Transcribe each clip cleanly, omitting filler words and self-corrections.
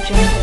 Jungle.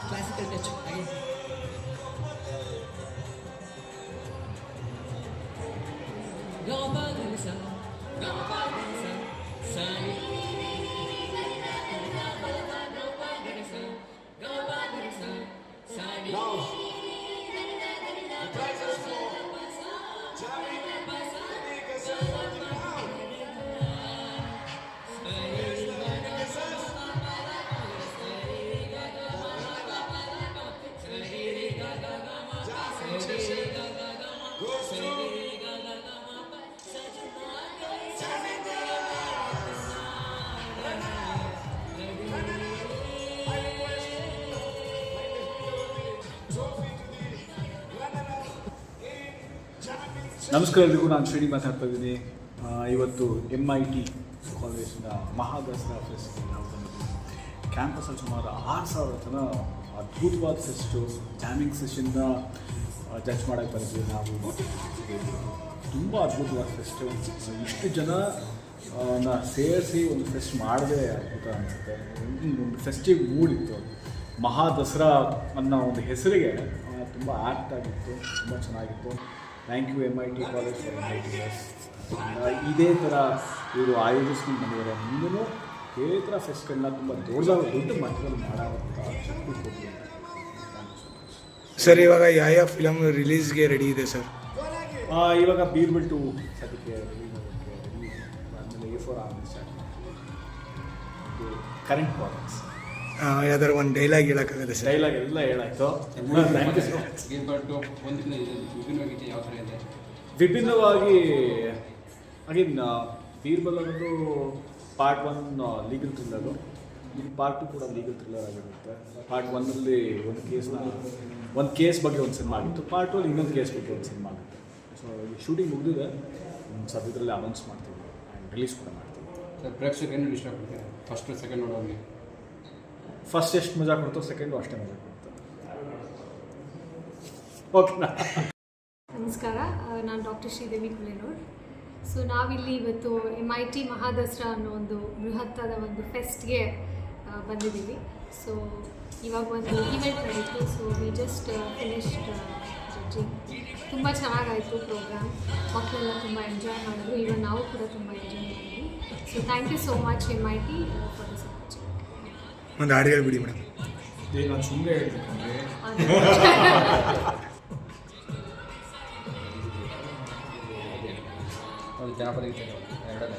Classical touch again. ನಮಸ್ಕಾರ ಎಲ್ರಿಗೂ, ನಾನು ಶ್ರೀನಿ ಮಾತಾಡ್ತಾ ಇದ್ದೀನಿ. ಇವತ್ತು MIT ಕಾಲೇಜಿನ ಮಹಾದಸರಾ ಫೆಸ್ಟ್ ನಾವು ಬಂದಿದ್ದೀವಿ. ಕ್ಯಾಂಪಸಲ್ಲಿ ಸುಮಾರು 6,000 ಜನ ಅದ್ಭುತವಾದ ಫೆಸ್ಟು ಜಾಮಿಂಗ್ ಸೆಷನ್ನ ಜಡ್ಜ್ ಮಾಡೋಕ್ಕೆ ಬಂದಿದ್ದೀವಿ ನಾವು. ತುಂಬ ಅದ್ಭುತವಾದ ಫೆಸ್ಟು. ಇಷ್ಟು ಜನ ಸೇರಿಸಿ ಒಂದು ಫೆಸ್ಟ್ ಮಾಡದೆ ಅದ್ಭುತ ಅನಿಸುತ್ತೆ. ಒಂದು ಫೆಸ್ಟಿವ್ ಮೂಡಿತ್ತು. ಮಹಾದಸರಾ ಅನ್ನೋ ಒಂದು ಹೆಸರಿಗೆ ತುಂಬ ಆ್ಯಕ್ಟ್ ಆಗಿತ್ತು, ತುಂಬ ಚೆನ್ನಾಗಿತ್ತು. Thank you MIT college for inviting us. ಇದೇ ಥರ ಇವರು ಆಯೋಜಿಸ್ಕೊಂಡು ಬಂದಿದ್ದಾರೆ. ಮುಂದೂ ಇದೇ ಥರ ಫೆಸ್ಟ್ಗಳನ್ನ ತುಂಬ ದೊಡ್ಡ ಮಟ್ಟದಲ್ಲಿ ಮಾಡೋವಂಥ ಶಕ್ತಿ ಕೊಡ್ತೀವಿ. ಸರ್, ಇವಾಗ ಯಾವ ಫಿಲಮ್ ರಿಲೀಸ್ಗೆ ರೆಡಿ ಇದೆ ಸರ್? ಇವಾಗ ಬೀರ್ಬಲ್ 2 ಸದ್ಯಕ್ಕೆ ರಿಲೀಸ್ ಆಮೇಲೆ A4 ಆಮೇಲೆ ಸ್ಟಾರ್ಟ್ ಕರೆಂಟ್ ಪ್ರಾಜೆಕ್ಟ್ಸ್. ಯಾವ್ದಾರು ಒಂದು ಡೈಲಾಗ್ ಹೇಳೋಕ್ಕಾಗತ್ತೆ ಸರ್? ಡೈಲಾಗ್ ಎಲ್ಲ ಹೇಳಾಯಿತು. Thank you so much. ವಿಭಿನ್ನವಾಗಿ ಅಗೇನ್ ಬೀರ್ಬಲ್ ಅನ್ನೋದು ಪಾರ್ಟ್ 1 ಲೀಗಲ್ ಥ್ರಿಲ್ಲರು, ಇದು ಪಾರ್ಟ್ 2 ಕೂಡ ಲೀಗಲ್ ಥ್ರಿಲ್ಲರ್ ಆಗಿರುತ್ತೆ. ಪಾರ್ಟ್ 1ನಲ್ಲಿ ಒಂದು ಕೇಸ್ ಬಗ್ಗೆ ಒಂದು ಸಿನಿಮಾ ಆಗಿತ್ತು, ಪಾರ್ಟ್ 2 ಇನ್ನೊಂದು ಕೇಸ್ ಬಗ್ಗೆ ಒಂದು ಸಿನಿಮಾ ಆಗುತ್ತೆ. ಸೊ ಶೂಟಿಂಗ್ ಮುಗಿದಿದೆ, ಸದ್ಯದಲ್ಲೇ ಅನೌನ್ಸ್ ಮಾಡ್ತೀವಿ ಆ್ಯಂಡ್ ರಿಲೀಸ್ ಕೂಡ ಮಾಡ್ತೀವಿ. ಸರ್, ಪ್ರೇಕ್ಷಕರೇನು ಇಷ್ಟಪಡ್ತಾರೆ ಫಸ್ಟ್ ಸೆಕೆಂಡ್ ನೋಡೋರಿಗೆ? ಫಸ್ಟ್ ಎಷ್ಟು ಮಜಾ ಕೊಡ್ತೋ ಸೆಕೆಂಡು ಅಷ್ಟೇ ಮಜಾ ಕೊಡ್ತಾರೆ. ಓಕೆನಾ? ನಮಸ್ಕಾರ, ನಾನು ಡಾಕ್ಟರ್ ಶ್ರೀದೇವಿ ಕುಲೇನೂರ್. ಸೊ ನಾವಿಲ್ಲಿ ಇವತ್ತು MIT ಮಹಾದಸರಾ ಅನ್ನೋ ಒಂದು ಬೃಹತ್ತಾದ ಒಂದು ಫೆಸ್ಟ್ಗೆ ಬಂದಿದ್ದೀವಿ. ಸೊ ಇವಾಗ ಒಂದು ಈವೆಂಟ್ ನಡೀತು. So we just finished judging. ತುಂಬ ಚೆನ್ನಾಗಾಯಿತು ಪ್ರೋಗ್ರಾಮ್. ಮಕ್ಕಳೆಲ್ಲ ತುಂಬ ಎಂಜಾಯ್ ಮಾಡಿದ್ರು. ಈಗ ನಾವು ಕೂಡ ತುಂಬ ಎಂಜಾಯ್ ಮಾಡಿದ್ವಿ. So thank you so much MIT for this opportunity. ಒಂದು ಹಾಡು ಹೇಳ್ಬಿಡಿ ಮೇಡಮ್. ಈಗ ನಾನು ಸುಮ್ಮನೆ ಹೇಳ್ಬೇಕಂದ್ರೆ ಜನಪದ ಗೀತೆ ಎರಡನೇ